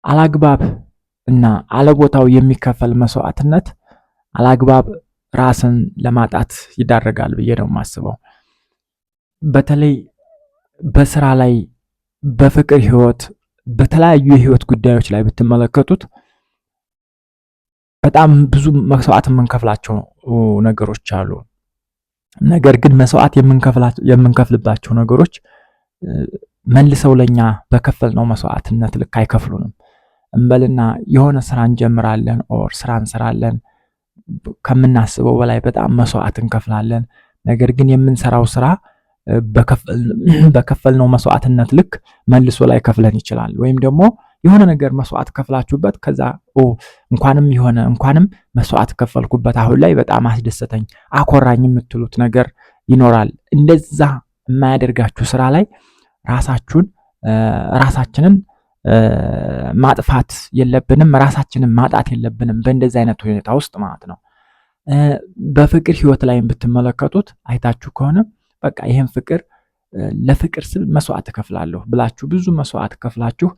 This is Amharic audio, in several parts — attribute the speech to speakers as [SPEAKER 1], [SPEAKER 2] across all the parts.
[SPEAKER 1] አላግባብ እና አለቦታው የሚከፈል መስዋዕትነት አላግባብ ራስን ለማጣት ይዳረጋል ብዬ ነው የማስበው። በተለይ በስራ ላይ፣ በፍቅር ህይወት፣ በተለያዩ የህይወት ጉዳዮች ላይ ብትመለከቱት በጣም ብዙ መስዋዕት የምንከፍላቸው ነገሮች አሉ። ነገር ግን መስዋዕት የምንከፍልባቸው ነገሮች መልሰው ለኛ በከፈልነው መስዋዕትነት ልክ አይከፍሉንም። እንበልና የሆነ ስራ እንጀምራለን ኦር ስራ እንሰራለን፣ ከምናስበው በላይ በጣም መስዋዕት እንከፍላለን። ነገር ግን የምንሰራው ስራ በከፈልነው መስዋዕትነት ልክ መልሶ ላይ ከፍለን ይችላል። ወይም ደግሞ የሆነ ነገር መስዋዕት ከፍላችሁበት ከዛ እንኳንም መስዋዕት ከፈልኩበት አሁን ላይ በጣም አስደሰተኝ አኮራኝ የምትሉት ነገር ይኖራል። እንደዛ የማያደርጋችሁ ስራ ላይ ራሳችንን ማጥፋት የለብንም፣ ራሳችንን ማጣት የለብንም በእንደዚህ አይነት ሁኔታ ውስጥ ማለት ነው። በፍቅር ህይወት ላይ ብትመለከቱት አይታችሁ ከሆነ በቃ ይሄን ፍቅር ለፍቅር ስል መስዋዕት ከፍላለሁ ብላችሁ ብዙ መስዋዕት ከፍላችሁ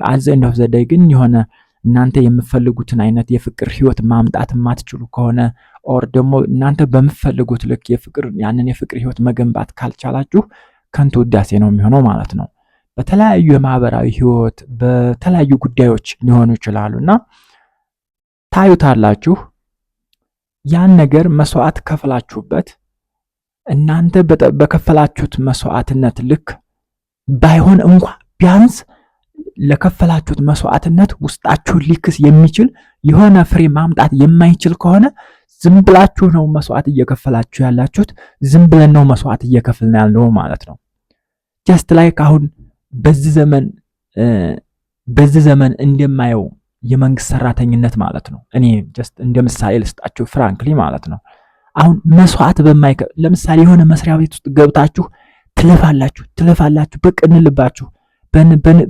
[SPEAKER 1] አዘን ኦፍ ዘ ዴይ ግን የሆነ እናንተ የምትፈልጉትን አይነት የፍቅር ህይወት ማምጣት የማትችሉ ከሆነ ኦር ደግሞ እናንተ በምትፈልጉት ልክ ያንን የፍቅር ህይወት መገንባት ካልቻላችሁ ከንቱ ውዳሴ ነው የሚሆነው ማለት ነው። በተለያዩ የማህበራዊ ህይወት በተለያዩ ጉዳዮች ሊሆኑ ይችላሉና ታዩታላችሁ። ያን ነገር መስዋዕት ከፍላችሁበት እናንተ በከፈላችሁት መስዋዕትነት ልክ ባይሆን እንኳን ቢያንስ ለከፈላችሁት መስዋዕትነት ውስጣችሁን ሊክስ የሚችል የሆነ ፍሬ ማምጣት የማይችል ከሆነ ዝም ብላችሁ ነው መስዋዕት እየከፈላችሁ ያላችሁት። ዝም ብለን ነው መስዋዕት እየከፈልን ያለው ማለት ነው። ጀስት ላይክ አሁን በዚህ ዘመን እንደማየው የመንግስት ሰራተኝነት ማለት ነው። እኔ ጀስት እንደ ምሳሌ ልስጣችሁ ፍራንክሊ ማለት ነው። አሁን መስዋዕት ለምሳሌ የሆነ መስሪያ ቤት ውስጥ ገብታችሁ ትለፋላችሁ በቅን ልባችሁ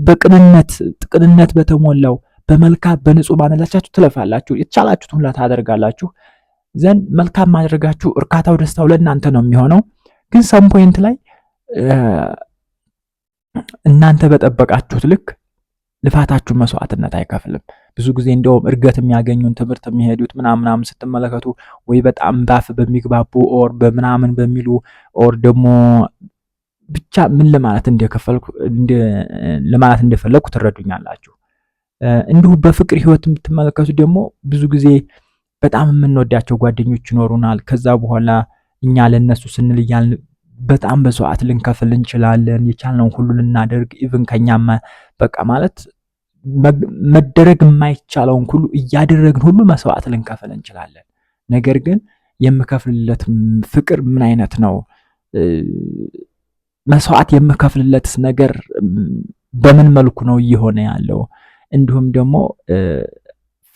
[SPEAKER 1] በቅንነት በተሞላው በመልካም በንጹህ ማንነታችሁ ትለፋላችሁ፣ የተቻላችሁትን ሁሉ ታደርጋላችሁ። ዘንድ መልካም ማድረጋችሁ እርካታው ደስታው ለእናንተ ነው የሚሆነው። ግን ሰም ፖይንት ላይ እናንተ በጠበቃችሁት ልክ ልፋታችሁ መስዋዕትነት አይከፍልም። ብዙ ጊዜ እንደውም እርገት የሚያገኙን ትምህርት የሚሄዱት ምናምን ስትመለከቱ ወይ በጣም ባፍ በሚግባቡ ኦር በምናምን በሚሉ ኦር ደግሞ ብቻ ምን ለማለት እንደፈለኩ ትረዱኛላችሁ። እንዲሁ በፍቅር ህይወት የምትመለከቱ ደግሞ ብዙ ጊዜ በጣም የምንወዳቸው ጓደኞች ይኖሩናል። ከዛ በኋላ እኛ ለነሱ ስንል እያልን በጣም መስዋዕት ልንከፍል እንችላለን። የቻልነውን ሁሉ ልናደርግ ኢቭን ከኛማ በቃ ማለት መደረግ የማይቻለውን ሁሉ እያደረግን ሁሉ መስዋዕት ልንከፍል እንችላለን። ነገር ግን የምከፍልለት ፍቅር ምን አይነት ነው? መስዋዕት የምከፍልለትስ ነገር በምን መልኩ ነው እየሆነ ያለው? እንዲሁም ደግሞ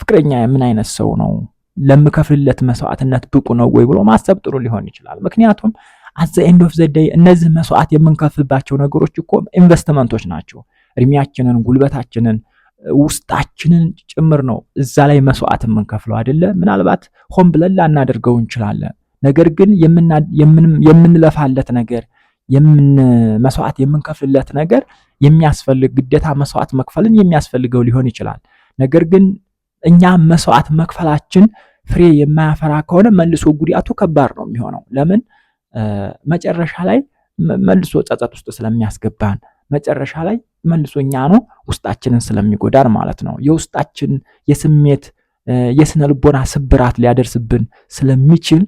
[SPEAKER 1] ፍቅረኛ ምን አይነት ሰው ነው? ለምከፍልለት መስዋዕትነት ብቁ ነው ወይ ብሎ ማሰብ ጥሩ ሊሆን ይችላል። ምክንያቱም at the end of the day እነዚህ መስዋዕት የምንከፍልባቸው ነገሮች እኮ ኢንቨስትመንቶች ናቸው። እድሜያችንን፣ ጉልበታችንን፣ ውስጣችንን ጭምር ነው እዛ ላይ መስዋዕት የምንከፍለው አይደለ? ምናልባት ሆን ብለን ላናደርገው እንችላለን። ነገር ግን የምንለፋለት ነገር መስዋዕት የምንከፍልለት ነገር የሚያስፈልግ ግዴታ መስዋዕት መክፈልን የሚያስፈልገው ሊሆን ይችላል። ነገር ግን እኛ መስዋዕት መክፈላችን ፍሬ የማያፈራ ከሆነ መልሶ ጉዳቱ ከባድ ነው የሚሆነው። ለምን? መጨረሻ ላይ መልሶ ጸጸት ውስጥ ስለሚያስገባን፣ መጨረሻ ላይ መልሶ እኛ ነው ውስጣችንን ስለሚጎዳን ማለት ነው። የውስጣችን የስሜት የስነ ልቦና ስብራት ሊያደርስብን ስለሚችል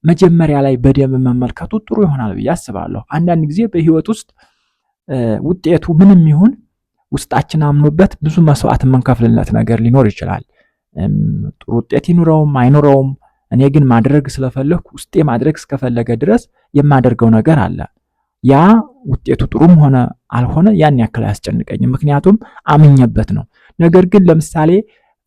[SPEAKER 1] መጀመሪያ ላይ በደንብ መመልከቱ ጥሩ ይሆናል ብዬ አስባለሁ። አንዳንድ ጊዜ በህይወት ውስጥ ውጤቱ ምንም ይሁን ውስጣችን አምኖበት ብዙ መስዋዕት የምንከፍልለት ነገር ሊኖር ይችላል። ጥሩ ውጤት ይኑረውም አይኑረውም፣ እኔ ግን ማድረግ ስለፈለኩ ውስጤ ማድረግ እስከፈለገ ድረስ የማደርገው ነገር አለ። ያ ውጤቱ ጥሩም ሆነ አልሆነ ያን ያክል አያስጨንቀኝም፣ ምክንያቱም አምኜበት ነው። ነገር ግን ለምሳሌ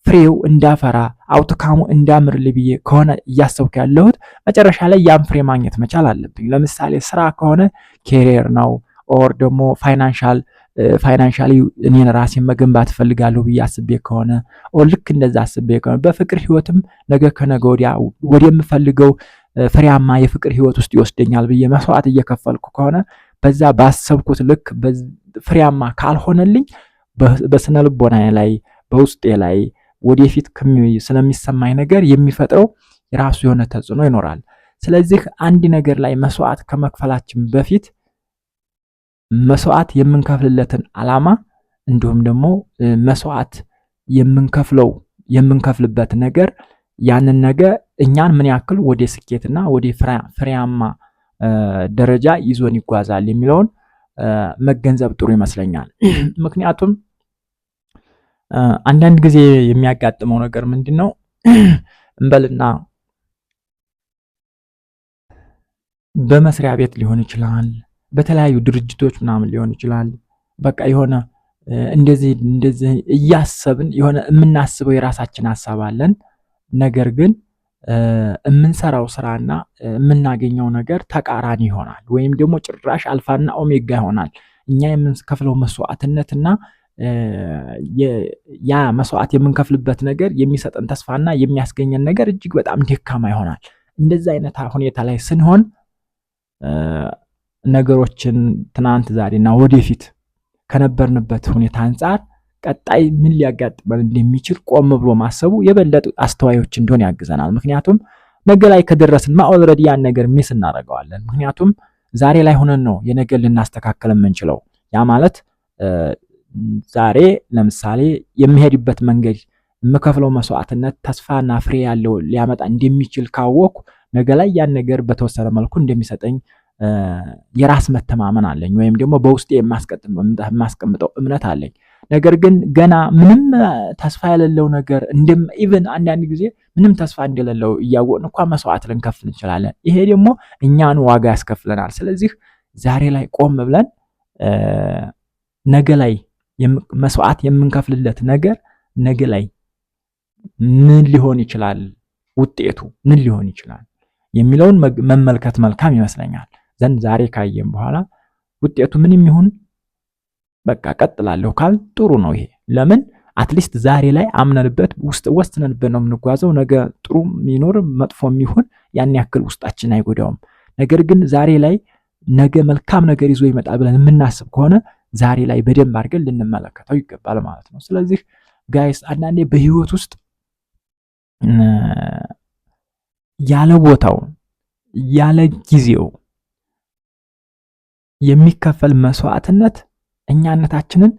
[SPEAKER 1] ፍሬው እንዳፈራ አውትካሙ እንዳምርልኝ ብዬ ከሆነ እያሰብኩ ያለሁት መጨረሻ ላይ ያን ፍሬ ማግኘት መቻል አለብኝ። ለምሳሌ ስራ ከሆነ ኬሪየር ነው ኦር ደግሞ ፋይናንሻሊ እኔን ራሴን መገንባት እፈልጋለሁ ብዬ አስቤ ከሆነ ኦር ልክ እንደዛ አስቤ ከሆነ በፍቅር ህይወትም ነገ ከነገ ወዲያ ወደምፈልገው ፍሬያማ የፍቅር ህይወት ውስጥ ይወስደኛል ብዬ መስዋዕት እየከፈልኩ ከሆነ በዛ ባሰብኩት ልክ ፍሬያማ ካልሆነልኝ በስነ ልቦናዬ ላይ በውስጤ ላይ ወደፊት ስለሚሰማኝ ነገር የሚፈጥረው የራሱ የሆነ ተጽዕኖ ይኖራል። ስለዚህ አንድ ነገር ላይ መስዋዕት ከመክፈላችን በፊት መስዋዕት የምንከፍልለትን ዓላማ እንዲሁም ደግሞ መስዋዕት የምንከፍልበት ነገር ያንን ነገር እኛን ምን ያክል ወደ ስኬትና ወደ ፍሬያማ ደረጃ ይዞን ይጓዛል የሚለውን መገንዘብ ጥሩ ይመስለኛል። ምክንያቱም አንዳንድ ጊዜ የሚያጋጥመው ነገር ምንድን ነው እንበልና በመስሪያ ቤት ሊሆን ይችላል፣ በተለያዩ ድርጅቶች ምናምን ሊሆን ይችላል። በቃ የሆነ እንደዚህ እያሰብን የሆነ የምናስበው የራሳችን ሀሳብ አለን። ነገር ግን የምንሰራው ስራና የምናገኘው ነገር ተቃራኒ ይሆናል፣ ወይም ደግሞ ጭራሽ አልፋና ኦሜጋ ይሆናል። እኛ የምንከፍለው መስዋዕትነትና ያ መስዋዕት የምንከፍልበት ነገር የሚሰጠን ተስፋና የሚያስገኘን ነገር እጅግ በጣም ደካማ ይሆናል። እንደዚህ አይነት ሁኔታ ላይ ስንሆን ነገሮችን ትናንት፣ ዛሬና ወደፊት ከነበርንበት ሁኔታ አንጻር ቀጣይ ምን ሊያጋጥመን እንደሚችል ቆም ብሎ ማሰቡ የበለጠ አስተዋዮች እንደሆነ ያግዘናል። ምክንያቱም ነገ ላይ ከደረስን ኦልሬዲ ያን ነገር ሚስ እናደርገዋለን። ምክንያቱም ዛሬ ላይ ሆነን ነው የነገ ልናስተካከል የምንችለው። ያ ማለት ዛሬ ለምሳሌ የሚሄድበት መንገድ የምከፍለው መስዋዕትነት ተስፋና ፍሬ ያለው ሊያመጣ እንደሚችል ካወቅኩ ነገ ላይ ያን ነገር በተወሰነ መልኩ እንደሚሰጠኝ የራስ መተማመን አለኝ፣ ወይም ደግሞ በውስጤ የማስቀምጠው እምነት አለኝ። ነገር ግን ገና ምንም ተስፋ የሌለው ነገር ኢቭን አንዳንድ ጊዜ ምንም ተስፋ እንደሌለው እያወቅን እንኳን መስዋዕት ልንከፍል እንችላለን። ይሄ ደግሞ እኛን ዋጋ ያስከፍለናል። ስለዚህ ዛሬ ላይ ቆም ብለን ነገ ላይ መስዋዕት የምንከፍልለት ነገር ነገ ላይ ምን ሊሆን ይችላል፣ ውጤቱ ምን ሊሆን ይችላል የሚለውን መመልከት መልካም ይመስለኛል። ዘንድ ዛሬ ካየን በኋላ ውጤቱ ምንም ይሁን በቃ ቀጥላለሁ ካል ጥሩ ነው። ይሄ ለምን አትሊስት ዛሬ ላይ አምነንበት ወስነንበት ነው የምንጓዘው። ነገ ጥሩ የሚኖር መጥፎም ይሁን ያን ያክል ውስጣችን አይጎዳውም። ነገር ግን ዛሬ ላይ ነገ መልካም ነገር ይዞ ይመጣል ብለን የምናስብ ከሆነ ዛሬ ላይ በደንብ አድርገን ልንመለከተው ይገባል ማለት ነው። ስለዚህ ጋይስ አንዳንዴ በህይወት ውስጥ ያለ ቦታው ያለ ጊዜው የሚከፈል መስዋዕትነት እኛነታችንን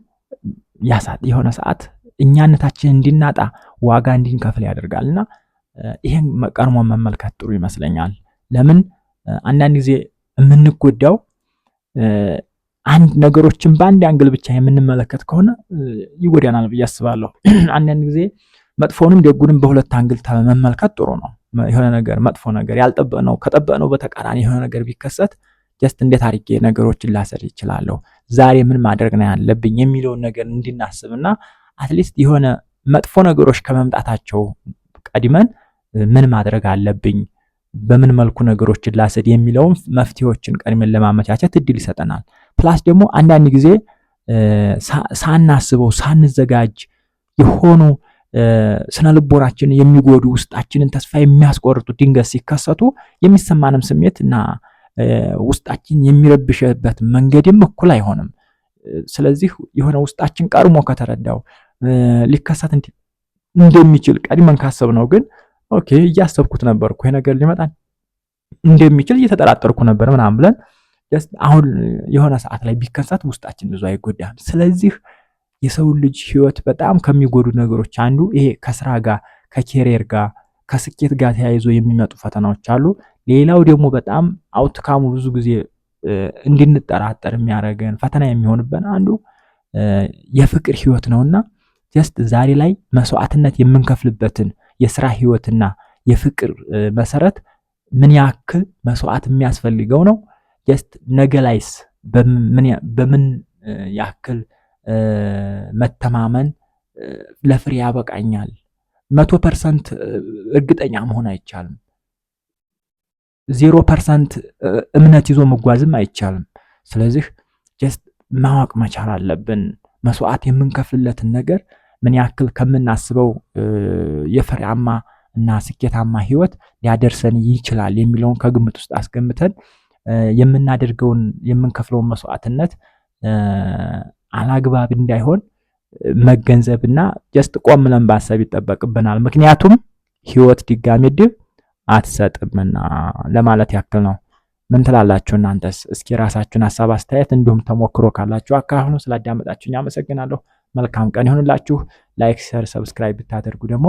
[SPEAKER 1] የሆነ ሰዓት እኛነታችንን እንድናጣ ዋጋ እንድንከፍል ያደርጋልና ይሄን ቀድሞ መመልከት ጥሩ ይመስለኛል። ለምን አንዳንድ ጊዜ የምንጎዳው አንድ ነገሮችን በአንድ አንግል ብቻ የምንመለከት ከሆነ ይጎዳናል ብዬ አስባለሁ። አንዳንድ ጊዜ መጥፎንም ደጉንም በሁለት አንግል መመልከት ጥሩ ነው። የሆነ ነገር መጥፎ ነገር ያልጠበቅነው ከጠበቅነው በተቃራኒ የሆነ ነገር ቢከሰት ጀስት እንዴት አድርጌ ነገሮችን ላሰር ይችላለሁ፣ ዛሬ ምን ማድረግ ነው ያለብኝ የሚለውን ነገር እንድናስብና አትሊስት የሆነ መጥፎ ነገሮች ከመምጣታቸው ቀድመን ምን ማድረግ አለብኝ፣ በምን መልኩ ነገሮችን ላሰድ የሚለውን መፍትሄዎችን ቀድመን ለማመቻቸት እድል ይሰጠናል። ፕላስ ደግሞ አንዳንድ ጊዜ ሳናስበው ሳንዘጋጅ የሆኑ ስነ ልቦናችንን የሚጎዱ ውስጣችንን ተስፋ የሚያስቆርጡ ድንገት ሲከሰቱ የሚሰማንም ስሜት እና ውስጣችን የሚረብሽበት መንገድም እኩል አይሆንም። ስለዚህ የሆነ ውስጣችን ቀድሞ ከተረዳው ሊከሰት እንደሚችል ቀድመን ካሰብነው ግን ኦኬ እያሰብኩት ነበርኩ ይሄ ነገር ሊመጣ እንደሚችል እየተጠራጠርኩ ነበር ምናምን ብለን አሁን የሆነ ሰዓት ላይ ቢከሰት ውስጣችን ብዙ አይጎዳም። ስለዚህ የሰው ልጅ ህይወት በጣም ከሚጎዱ ነገሮች አንዱ ይሄ ከስራ ጋር ከኬሪየር ጋር ከስኬት ጋር ተያይዞ የሚመጡ ፈተናዎች አሉ። ሌላው ደግሞ በጣም አውትካሙ ብዙ ጊዜ እንድንጠራጠር የሚያደርገን ፈተና የሚሆንብን አንዱ የፍቅር ህይወት ነውና ጀስት ዛሬ ላይ መስዋዕትነት የምንከፍልበትን የስራ ህይወትና የፍቅር መሰረት ምን ያክል መስዋዕት የሚያስፈልገው ነው። ጀስት ነገ ላይስ በምን ያክል መተማመን ለፍሬ ያበቃኛል። 100% እርግጠኛ መሆን አይቻልም። 0% እምነት ይዞ መጓዝም አይቻልም። ስለዚህ ጀስት ማወቅ መቻል አለብን መስዋዕት የምንከፍልለትን ነገር ምን ያክል ከምናስበው የፍሬያማ እና ስኬታማ ህይወት ሊያደርሰን ይችላል የሚለውን ከግምት ውስጥ አስገምተን የምናደርገውን የምንከፍለውን መስዋዕትነት አላግባብ እንዳይሆን መገንዘብና ጀስት ቆም ብለን ማሰብ ይጠበቅብናል። ምክንያቱም ህይወት ድጋሚ እድል አትሰጥምና ለማለት ያክል ነው። ምን ትላላችሁ እናንተስ? እስኪ ራሳችሁን ሀሳብ አስተያየት እንዲሁም ተሞክሮ ካላችሁ አካፍሉ። ስላዳመጣችሁኝ አመሰግናለሁ። መልካም ቀን ይሁንላችሁ። ላይክ፣ ሸር፣ ሰብስክራይብ ብታደርጉ ደግሞ